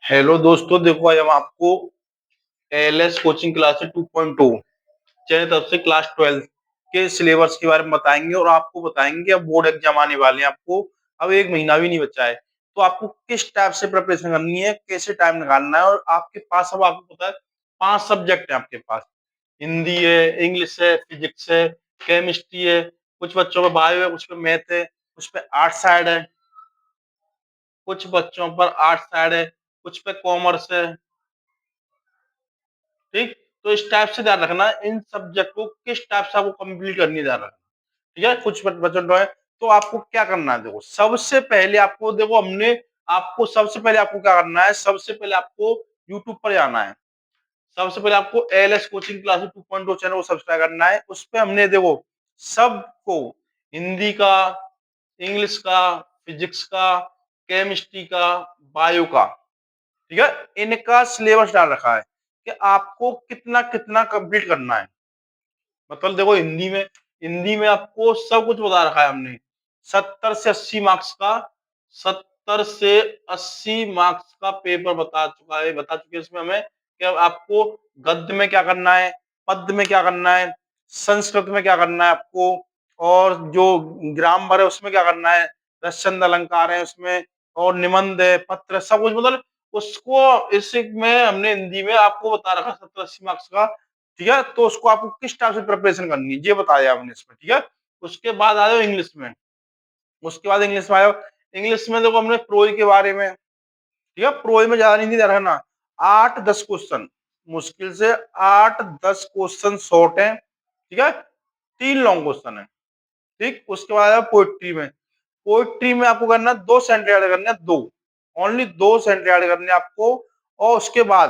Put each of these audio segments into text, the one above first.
Hello दोस्तों, देखो आज हम आपको एएलएस कोचिंग क्लासेस 2.2 चयनित तरफ से क्लास 12 के सिलेबस के बारे में बताएंगे और आपको बताएंगे अब बोर्ड एग्जाम आने वाले हैं। आपको अब एक महीना भी नहीं बचा है, तो आपको किस टाइप से प्रिपरेशन करनी है, कैसे टाइम निकालना है। और आपके पास अब आपको पता है 5 सब्जेक्ट है आपके पास। हिंदी है, इंग्लिश है, फिजिक्स है, केमिस्ट्री है, कुछ बच्चों में बायो है, कुछ पे मैथ है, कुछ पे आर्ट साइड है, कुछ बच्चों पर आर्ट साइड है, कुछ पे कॉमर्स है। ठीक, तो इस टाइप से ध्यान रखना इन सब्जेक्ट को किस टाइप से आपको कंप्लीट करनी है, ध्यान रखना। ठीक है, कुछ बचन है तो आपको क्या करना है। देखो सबसे पहले आपको, देखो हमने आपको सबसे पहले आपको क्या करना है, सबसे पहले आपको यूट्यूब पर जाना है। सबसे पहले आपको एएलएस कोचिंग क्लासेस 2.0 चैनल को सब्सक्राइब करना है। उस पर हमने देखो सबको हिंदी का, इंग्लिश का, फिजिक्स का, केमिस्ट्री का, बायो का, ठीक है, इनका सिलेबस डाल रखा है कि आपको कितना कितना कंप्लीट करना है। मतलब देखो हिंदी में आपको सब कुछ बता रखा है हमने। 70 से 80 मार्क्स का, 70 से 80 मार्क्स का पेपर बता चुके हैं इसमें हमें कि आपको गद्य में क्या करना है, पद्य में क्या करना है, संस्कृत में क्या करना है आपको, और जो ग्रामर है उसमें क्या करना है, रसचंद अलंकार है उसमें, और निबंध है, पत्र, सब कुछ मतलब उसको इसमें हमने हिंदी में आपको बता रखा 70 80 मार्क्स का। ठीक है, तो उसको आपको किस टाइप से प्रिपरेशन करनी है ये बताया हमने इसमें। ठीक है, उसके बाद आ जाओ इंग्लिश में। उसके बाद इंग्लिश में आयो, इंग्लिश में देखो हमने प्रोज के बारे में। ठीक है, प्रोज में ज्यादा नहीं रहना, 8 10 क्वेश्चन, मुश्किल से 8 10 क्वेश्चन शॉर्ट है। ठीक है, 3 लॉन्ग क्वेश्चन है। ठीक, उसके बाद आया पोइट्री में। पोइट्री में आपको करना 2 सेंटेंस ऐड करने हैं, दो, ओनली 2 सेंटेंस ऐड करने हैं आपको। और उसके बाद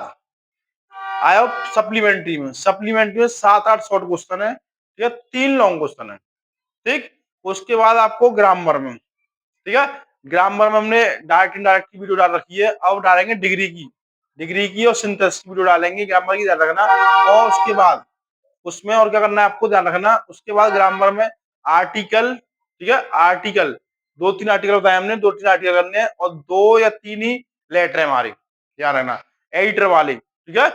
आया सप्लीमेंट्री में। सप्लीमेंट्री में 7 8 शॉर्ट क्वेश्चन है, ठीक है, 3 लॉन्ग क्वेश्चन है। ठीक, उसके बाद आपको ग्रामर में, ठीक है, ग्रामर में हमने डायरेक्ट इनडायरेक्ट की वीडियो डाल रखी है। अब डालेंगे डिग्री की और सिंथेसिस की वीडियो डालेंगे, ग्रामर की ध्यान रखना। और उसके बाद उसमें और क्या करना है आपको ध्यान रखना, उसके बाद ग्रामर में आर्टिकल, ठीक है, आर्टिकल 2 3 आर्टिकल बताए हमने, 2 3 आर्टिकल करने हैं, और 2 या 3 ही लेटर है हमारे, ध्यान रखना, एडिटर वाले। ठीक है,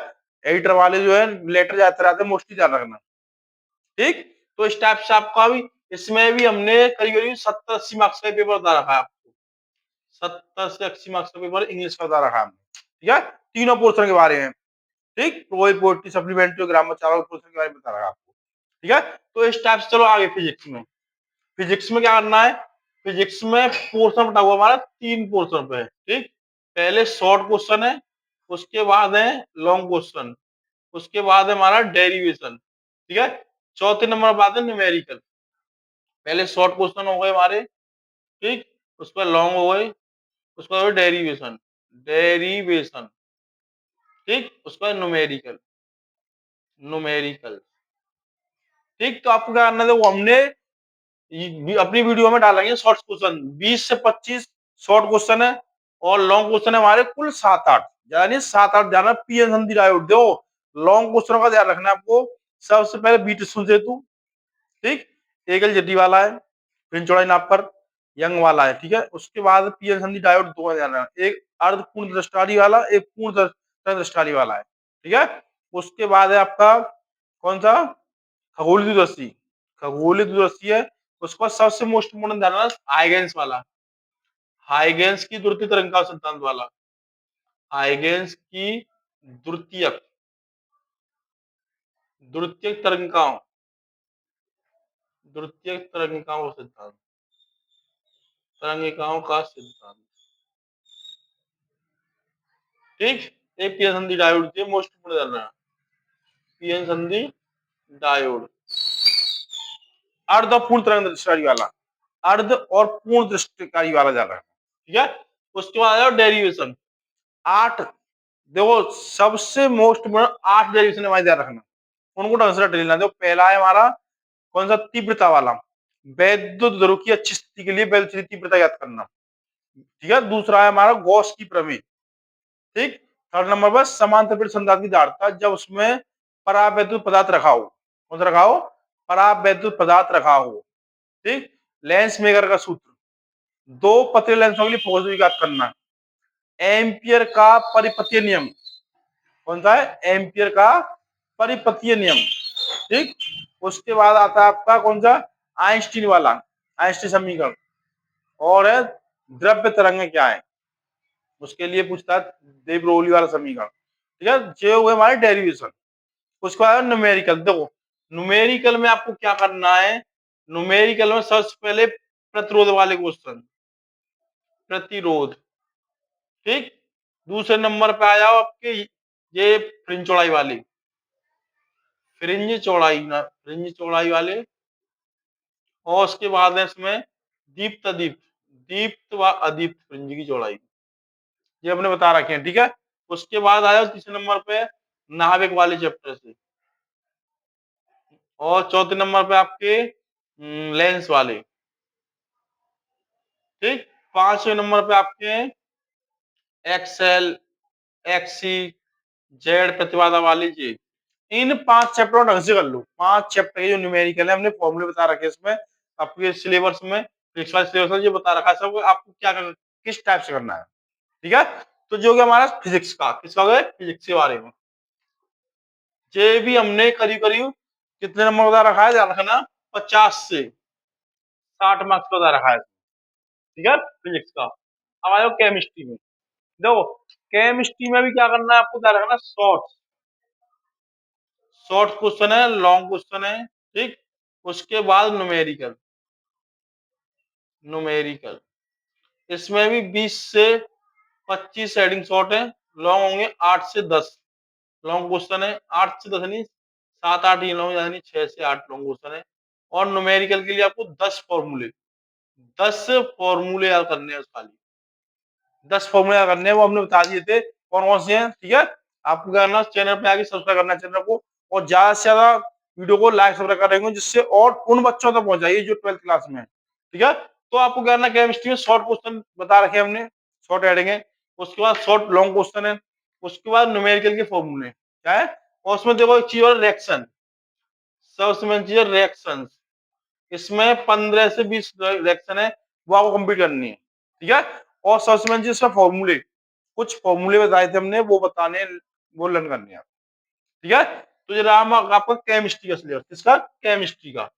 एडिटर वाले जो है लेटर जाते रहते हैं, मोस्टली ध्यान रखना। ठीक, तो इस टाइप से आपका भी इसमें भी हमने करीब करीब 70 80 मार्क्स का पेपर बता रखा है आपको। 70 से 80 मार्क्स का पेपर इंग्लिश का बता रखा है हमने। ठीक है, तीनों पोर्शन के बारे में। ठीक, प्रोज पोएट्री सप्लीमेंट्री ग्रामर, चारों पोर्शन के बारे में बता रखा है आपको। ठीक है, तो इस टाइप से चलो आगे फिजिक्स में। फिजिक्स में क्या करना है, फिजिक्स में पोर्शन बटा हुआ हमारा 3 पोर्शन पे है। ठीक, पहले शॉर्ट क्वेश्चन है, उसके बाद है लॉन्ग क्वेश्चन, उसके बाद है हमारा डेरिवेशन। ठीक है, चौथे नंबर बात है न्यूमेरिकल। पहले शॉर्ट क्वेश्चन हो गए हमारे, ठीक, उस पर लॉन्ग हो गए, उसके बाद डेरिवेशन, डेरिवेशन, ठीक, उसके बाद न्यूमेरिकल, न्यूमेरिकल। ठीक, तो आपको क्या करना है, वो हमने अपनी वीडियो में डालेंगे शॉर्ट क्वेश्चन 20 से 25 शॉर्ट क्वेश्चन है, और लॉन्ग क्वेश्चन है हमारे कुल 7 8, ज्यादा नहीं 7 8 ध्यान, पीएन संधि डायोड दो। लॉन्ग क्वेश्चन का ध्यान रखना है आपको। सबसे पहले बीट सेतु, ठीक, एकल जड्डी वाला है, फिर चौड़ाई नाप पर यंग वाला है। ठीक है, उसके बाद पीएन संधि डायोड दो ध्यान रखना, एक अर्ध पूर्ण दृष्टारी वाला, एक पूर्ण दृष्टारी वाला है। ठीक है, उसके बाद है आपका कौन सा, खगोलीय दूरदर्शी, खगोलीय दूरदर्शी है। उसका सबसे मोस्ट इम्पोर्टेंट ध्यान रखना हाइगेंस वाला, हाइगेंस की द्वितीय तरंग सिद्धांत वाला, हाइगेंस की द्वितीयक द्वितीयक तरंगिकाओं, द्वितीयक तरंगिकाओं सिद्धांत, तरंगिकाओं का सिद्धांत। ठीक, एक पीएन संधि डायोड के मोस्ट इम्पोर्टेंट ध्यान रखना, पीएन संधि डायोड, अर्ध और पूर्ण तरंग दृष्टिकारी वाला, अर्ध और पूर्ण दृष्टिकारी वाला ध्यान रखना। ठीक है, उसके बाद आया डेरिवेशन। 8, देखो सबसे मोस्ट इम्पोर्टेंट 8 डेरिवेशन हमारे ध्यान रखना, उनको ढंग से रट लेना। देखो पहला है हमारा कौन सा, तीव्रता वाला, वैद्युत ध्रुव की अच्छी स्थिति के लिए वैद्युत की तीव्रता याद करना। ठीक है, दूसरा है हमारा गॉस की प्रमेय। ठीक, थर्ड नंबर पर समांतर प्लेट संधारित्र की धारिता जब उसमें परावैद्युत पदार्थ रखा हो, कौन सा रखा हो, परावैद्युत पदार्थ रखा हो। ठीक, लेंस मेकर का सूत्र, 2 पतले लेंसों के लिए फोकस याद करना, एम्पियर का परिपतीय नियम। कौन सा है? एम्पियर का परिपतीय नियम। ठीक। उसके बाद आता है आपका कौन सा? आइंस्टीन वाला, आइंस्टीन समीकरण। और है द्रव्य तरंग क्या है, उसके लिए पूछता है दे ब्रोगली वाला समीकरण। ठीक है, ये हो गए हमारे डेरिवेशन। उसके बाद न्यूमेरिकल। देखो न्यूमेरिकल में आपको क्या करना है, न्यूमेरिकल में सबसे पहले प्रतिरोध वाले क्वेश्चन, प्रतिरोध। ठीक। दूसरे नंबर पे आ जाओ आपके ये फ्रिंज चौड़ाई वाले, फ्रिंज चौड़ाई ना, फ्रिंज चौड़ाई वाले। और उसके बाद है इसमें दीप्त अदीप्त, दीप्त व अदीप्त फ्रिंज की चौड़ाई, ये हमने बता रखे हैं। ठीक है। उसके बाद आया तीसरे नंबर पे नाभिक वाले चैप्टर से, और चौथे नंबर पे आपके लेंस वाले। ठीक। पांचवें नंबर पे आपके एक्सएल, एक्सी, जेड प्रतिबाधा वाली चीज। इन 5 चैप्टर ढंग से कर लो। 5 चैप्टर के जो न्यूमेरिकल है हमने फॉर्मूले बता रखे हैं इसमें, आपके सिलेबस में, फिजिक्स वाले सिलेबस में ये बता रखा है सब आपको क्या करना, किस टाइप से करना है। ठीक है। तो जो कि हमारा फिजिक्स का, किसका हो गया? फिजिक्स के बारे में। ये भी हमने करीब करीब कितने नंबर बता रखा है, ध्यान रखना, 50 से 60 मार्क्स का बता रखा है। ठीक है, फिजिक्स का। अब आयो केमिस्ट्री में। देखो केमिस्ट्री में भी क्या करना है आपको, ध्यान रखना, शॉर्ट, शॉर्ट क्वेश्चन है, लॉन्ग क्वेश्चन है। ठीक। उसके बाद न्यूमेरिकल, न्यूमेरिकल इसमें भी 20 से 25 हेडिंग शॉर्ट है, लॉन्ग होंगे 8 से 10 लॉन्ग क्वेश्चन है। 8 से 10 नहीं, 7-8 ही लॉन्ग, यानी 6 से 8 लॉन्ग क्वेश्चन है। और न्यूमेरिकल के लिए आपको 10 फॉर्मूले, 10 फॉर्मूले याद करने हैं खाली, 10 फॉर्मूले याद करने हैं, वो हमने बता दिए थे कौन कौन से हैं। ठीक है। आपको क्या करना, चैनल पे आके सब्सक्राइब करना है चैनल को, और ज्यादा से ज्यादा वीडियो को लाइक सब्सक्राइब करेंगे, जिससे और उन बच्चों तक पहुंचाइए जो 12th क्लास में है। ठीक है। तो आपको क्या करना, केमिस्ट्री में शॉर्ट क्वेश्चन बता रखे हमने, शॉर्ट हेडिंग। उसके बाद शॉर्ट लॉन्ग क्वेश्चन है। उसके बाद न्यूमेरिकल के फॉर्मूले क्या है, और उसमें देखो एक चीज और, रिएक्शन, सबसे मेन चीज है रिएक्शन। इसमें 15 से 20 रिएक्शन है, वो आपको कंप्लीट करनी है। ठीक है। और सबसे मेन चीज इसका फॉर्मूले, कुछ फॉर्मूले बताए थे हमने, वो बताने, वो लर्न करने हैं। ठीक है। तो ये रहा आपका केमिस्ट्री का सिलेबस, किसका? केमिस्ट्री का।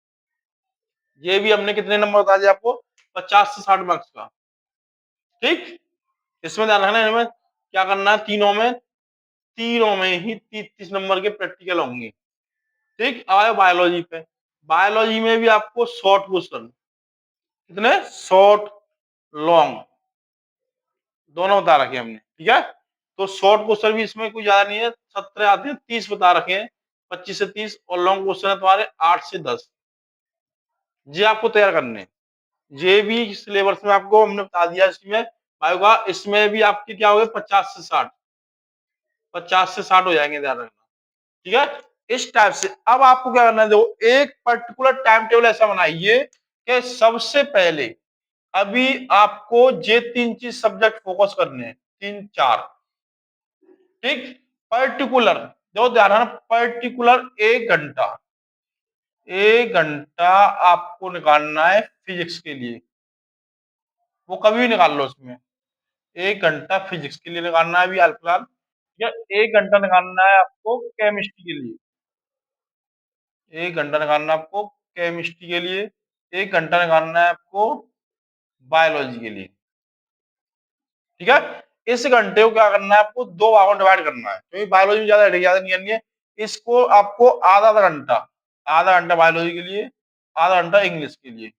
ये भी हमने कितने नंबर बता दिया आपको, 50 से 60 मार्क्स का। ठीक। इसमें ध्यान रखना, इनमें क्या करना है, तीनों में ही 30 नंबर के प्रैक्टिकल होंगे। ठीक। अब आए बायोलॉजी पे। बायोलॉजी में भी आपको शॉर्ट क्वेश्चन, कितने? शॉर्ट लॉन्ग दोनों बता रखे हैं हमने। ठीक है। तो शॉर्ट क्वेश्चन भी इसमें कोई ज्यादा नहीं है, 17 आते हैं, 30 बता रखे हैं, 25 से 30। और लॉन्ग क्वेश्चन है तुम्हारे 8 से 10, ये आपको तैयार करने हैं। ये भी सिलेबस में आपको हमने बता दिया। इसमें बायो का, इसमें भी आपके क्या हो गए, 50 से 60, 50 से 60 हो जाएंगे, ध्यान रखना। ठीक है। इस टाइप से अब आपको क्या करना है, देखो एक पर्टिकुलर टाइम टेबल ऐसा बनाइए कि सबसे पहले अभी आपको ये 3 चीज सब्जेक्ट फोकस करने हैं, 3-4। ठीक। पर्टिकुलर, देखो ध्यान रखना, पर्टिकुलर 1 घंटा, 1 घंटा आपको निकालना है फिजिक्स के लिए, वो कभी भी निकाल लो उसमें। 1 घंटा फिजिक्स के लिए निकालना है अभी हाल फिलहाल, या 1 घंटा निकालना है आपको केमिस्ट्री के लिए, 1 घंटा निकालना है आपको केमिस्ट्री के लिए, 1 घंटा निकालना है आपको बायोलॉजी के लिए। ठीक है। इस घंटे को क्या करना है, आपको 2 भागों में डिवाइड करना है, क्योंकि बायोलॉजी में ज्यादा नहीं करनी है। इसको आपको आधा आधा घंटा, आधा घंटा बायोलॉजी के लिए, आधा घंटा इंग्लिश के लिए,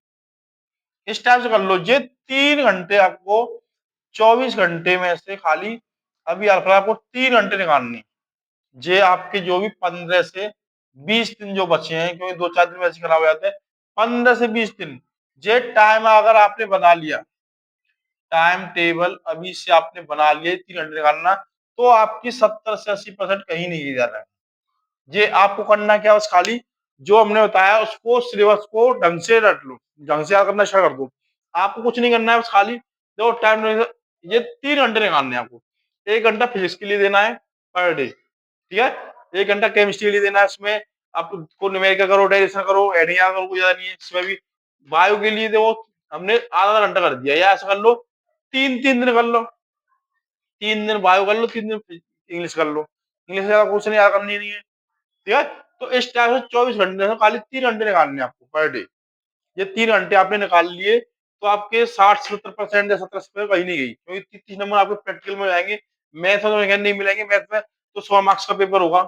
इस टाइप से कर लो। ये 3 घंटे आपको 24 घंटे में से खाली अभी अल्फा आपको 3 घंटे निकालने हैं। जे आपके जो भी 15 से 20 दिन जो बचे हैं, क्योंकि 2-4 दिन वैसे खराब हो जाते हैं, 15 से 20 दिन, जे टाइम अगर आपने बना लिया, टाइम टेबल अभी से आपने बना लिया 3 घंटे निकालना, तो आपकी 70 से 80% कहीं नहीं जा रहा है। ये आपको करना क्या, बस खाली जो हमने बताया उसको, सिलेबस को ढंग से रट लो, ढंग से याद करना स्टार्ट कर दो। आपको कुछ नहीं करना है, बस खाली देखो टाइम, ये 3 घंटे निकालने हैं आपको। 1 घंटा फिजिक्स के लिए देना है पर डे। ठीक है। 1 घंटा केमिस्ट्री के लिए देना है, इसमें आपको न्यूमेरिकल करो, डेरिवेशन करो, एडिंग करो, कोई ज्यादा नहीं है इसमें भी। बायो के लिए देखो हमने आधा घंटा कर दिया, या ऐसा कर लो 3-3 दिन कर लो, 3 दिन बायो कर लो, 3 दिन इंग्लिश कर लो। इंग्लिश का क्वेश्चन याद करनी नहीं है, ठीक है? तो इस टाइप से 24 घंटे से खाली 3 घंटे निकालने हैं आपको पर डे। ये 3 घंटे आपने निकाल लिए तो आपके 60-70% या 70% कहीं नहीं गई, क्योंकि 30 नंबर आपके प्रैक्टिकल में जाएंगे। मैथ में तो नहीं मिलेंगे, मैथ में तो 100 मार्क्स का पेपर होगा,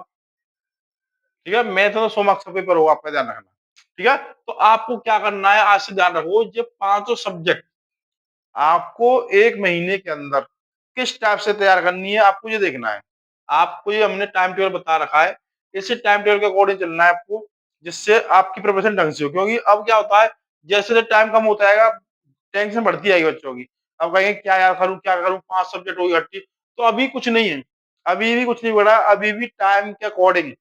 ठीक है? मैथ में तो 100 मार्क्स का पेपर होगा, आपका ध्यान रखना, ठीक है? तो आपको क्या करना है, आज से ध्यान रखो, ये पांचों सब्जेक्ट आपको 1 महीने के अंदर किस टाइप से तैयार करनी है, आपको ये देखना है। आपको ये हमने टाइम टेबल बता रखा है, इसी टाइम टेबल के अकॉर्डिंग चलना है आपको, जिससे आपकी प्रिपरेशन ढंग से हो। क्योंकि अब क्या होता है, जैसे टाइम कम होता जाएगा, टेंशन बढ़ती जाएगी बच्चों की। अब कहेंगे क्या यार करूँ, क्या करूँ, 5 सब्जेक्ट होगी इकट्ठी, तो अभी कुछ नहीं है, अभी भी कुछ नहीं बढ़ा, अभी भी टाइम के अकॉर्डिंग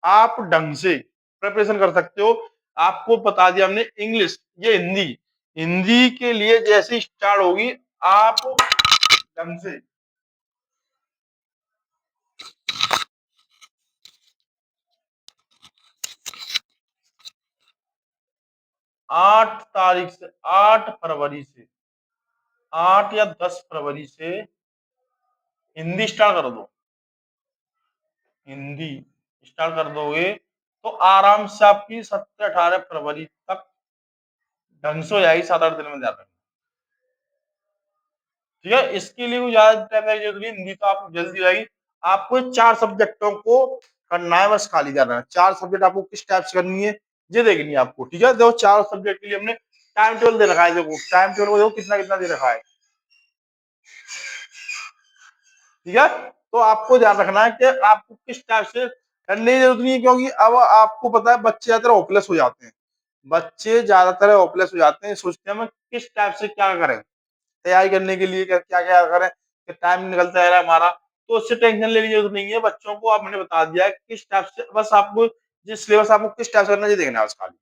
आप ढंग से प्रिपरेशन कर सकते हो। आपको बता दिया हमने इंग्लिश, ये हिंदी, हिंदी के लिए जैसे स्टार्ट होगी, आप ढंग से 8 तारीख से, 8 फरवरी से, 8 या 10 फरवरी से हिंदी स्टार्ट कर दो। हिंदी स्टार्ट कर दोगे तो आराम से आपकी 17-18 फरवरी तक ढंग से हो जाएगी, 7-8 दिन में ज्यादा, ठीक है? इसके लिए कोई ज्यादा टाइम की जरूरत नहीं, हिंदी तो आप जल्दी हो जाएगी। आपको 4 सब्जेक्टों को करना है, बस खाली करना है। 4 सब्जेक्ट आपको किस टाइप से करनी है, ये देखनी है आपको, ठीक है? देखो 4 सब्जेक्ट के लिए हमने टाइम टेबल दे रखा है, देखो टाइम टेबल को देखो कितना कितना दे रखा है, ठीक है? तो आपको ध्यान रखना है कि आपको किस टाइप से करने की जरूरत नहीं है, क्योंकि अब आपको पता है बच्चे ज्यादातर होपलेस हो जाते हैं, बच्चे ज्यादातर होपलेस हो जाते हैं, सोचते हैं हम किस टाइप से क्या करें, तैयारी करने के लिए क्या क्या करें कि टाइम निकलता है हमारा, तो उससे टेंशन लेने की जरूरत नहीं है। बच्चों को आपने बता दिया है किस टाइप से, बस आपको जिस सिलेबस आपको किस टाइप से करना है ये देखना है बस खाली,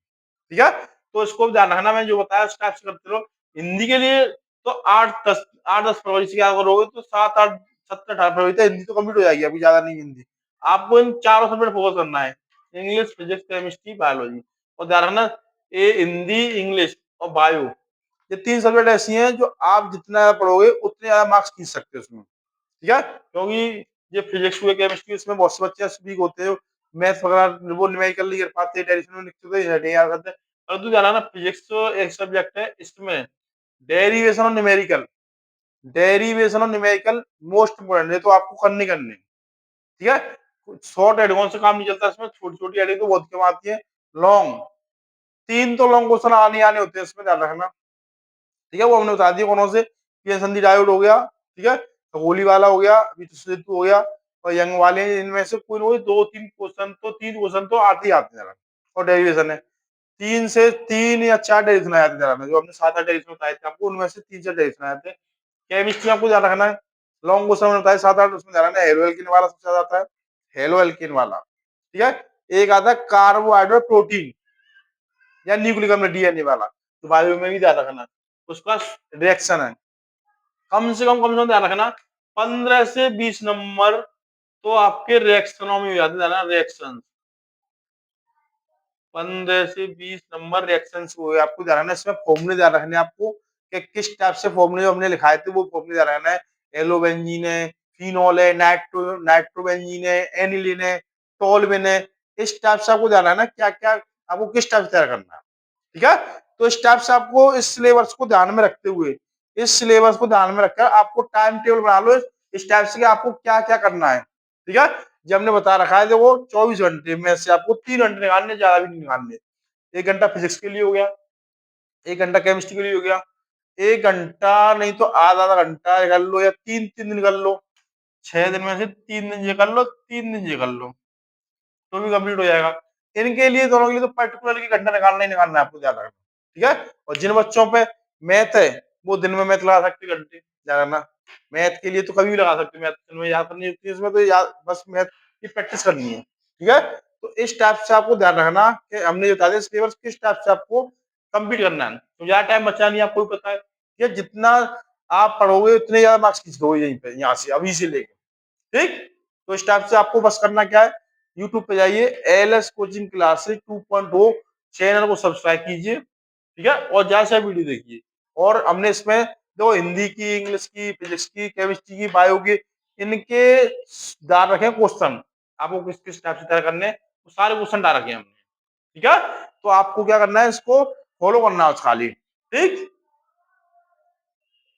ठीक है? तो इसको ध्यान रखना, मैंने जो बताया उस टाइप से करते रहो। हिंदी के लिए तो 8-10 फरवरी से क्या करोगे तो 7-8-17-18 फरवरी तक हिंदी तो कंप्लीट हो जाएगी, अभी ज्यादा नहीं हिंदी। आपको इन चारों सब्जेक्ट फोकस करना है, इंग्लिश, फिजिक्स, केमिस्ट्री, बायोलॉजी। और ध्यान रखना, ये हिंदी, इंग्लिश और बायो, ये 3 सब्जेक्ट ऐसी हैं जो आप जितना ज्यादा पढ़ोगे उतने ज्यादा मार्क्स खींच सकते हो उसमें, ठीक है? क्योंकि ये फिजिक्स हुए, केमिस्ट्री, इसमें बहुत से बच्चे वीक होते हैं, मैथ्स वगैरह वो न्यूमेरिकल नहीं कर पाते, डेरिवेशन में लिखते थे नहीं याद करते। और तू जाना ना, फिजिक्स एक सब्जेक्ट है, इसमें डेरिवेशन और न्यूमेरिकल, डेरिवेशन और न्यूमेरिकल मोस्ट इंपोर्टेंट है, तो आपको करनी करनी, ठीक है? शॉर्ट एडवांस से काम नहीं चलता इसमें, छोटी छोटी एडिंग तो बहुत कम आती है। लॉन्ग, 3 तो लॉन्ग क्वेश्चन आने आने होते हैं इसमें, ध्यान रखना, ठीक है? वो हमने बता दिया कौन से, पीएन संधि डायोड हो गया, ठीक है? खगोली वाला हो गया, सेतु हो गया, और यंग वाले, इनमें से कोई ना कोई 2-3 क्वेश्चन तो, 3 क्वेश्चन तो आते ही आते हैं। और डेरिवेशन है, 3 या 4 डेरिवेशन आए थे, जो हमने 7-8 डेरिवेशन बताए थे आपको, उनमें से 3-4 डेरिवेशन आए थे। केमिस्ट्री में आपको ध्यान रखना है, लॉन्ग क्वेश्चन में बताया 7-8, उसमें ध्यान रखना है, हेलो एल्किन वाला सबसे ज्यादा आता है, हेलो एल्किन वाला, ठीक है? एक आता है कार्बोहाइड्रेट प्रोटीन या न्यूक्लिक अम्ल, डीएनए वाला, तो बायो में भी ध्यान रखना, उसका रिएक्शन है। कम से कम ध्यान रखना, 15 से 20 नंबर तो आपके रिएक्शनों में याद है, रिएक्शन 15 से 20 नंबर रिएक्शन हुए, आपको ध्यान रखना। इसमें फॉर्मूले ध्यान रखने आपको कि किस टाइप से फॉर्मूले हमने लिखाए थे, वो फॉर्मूले ध्यान रखना है। एलोबेंजीन है, फिनॉल है, नाइट्रोबेंजीन है, एनिलीन है, टोलुइन है, इस टाइप से आपको ध्यान रखना क्या क्या आपको किस टाइप से तैयार करना है, ठीक है? तो इस टाइप से आपको इस सिलेबस को ध्यान में रखते हुए, इस सिलेबस को ध्यान में रखकर आपको टाइम टेबल बना लो इस टाइप से कि आपको क्या क्या करना है, ठीक है? जब हमने बता रखा है कि वो 24 घंटे में से आपको 3 घंटे निकालने, ज्यादा भी नहीं निकालने। 1 घंटा फिजिक्स के लिए हो गया, 1 घंटा केमिस्ट्री के लिए हो गया, 1 घंटा नहीं तो आधा आधा घंटा कर लो, या 3-3 दिन कर लो, 6 दिन में से 3 दिन ये कर लो, 3 दिन ये कर लो, तो भी कंप्लीट हो जाएगा। इनके लिए दोनों के लिए तो पर्टिकुलर 1 घंटा निकालना ही निकालना है, आपको ध्यान रखना, ठीक है? और जिन बच्चों पे मैथ है वो दिन में मैथ लगा सकते घंटे, ध्यान रखना। मैथ के लिए तो कभी भी लगा सकते, मैथ में याद करनी होती है, इसमें तो याद बस मैथ की प्रैक्टिस करनी है, ठीक है? तो इस टाइप से आपको ध्यान रखना कि हमने बता दिया सिलेबस किस टाइप से आपको कंप्लीट करना है, तो ज्यादा टाइम बचा नहीं, आपको भी पता है कि जितना आप पढ़ोगे उतने ज्यादा मार्क्स खींच दोगे यहीं पे, यहाँ से अभी से लेके, ठीक? तो इस टाइप से आपको बस करना क्या है, यूट्यूब पे जाइए, एलएस कोचिंग क्लासेस 2.0 चैनल को सब्सक्राइब कीजिए, ठीक है? और ज्यादा से वीडियो देखिए। और हमने इसमें दो हिंदी की, इंग्लिश की, फिजिक्स की, केमिस्ट्री की, बायो की इनके डाल रखे क्वेश्चन, आपको किस किस टाइप से तैयार करने हैं, तो सारे क्वेश्चन डाल रखे हैं हमने। ठीक है, तो आपको क्या करना है, इसको फॉलो करना है खाली। ठीक।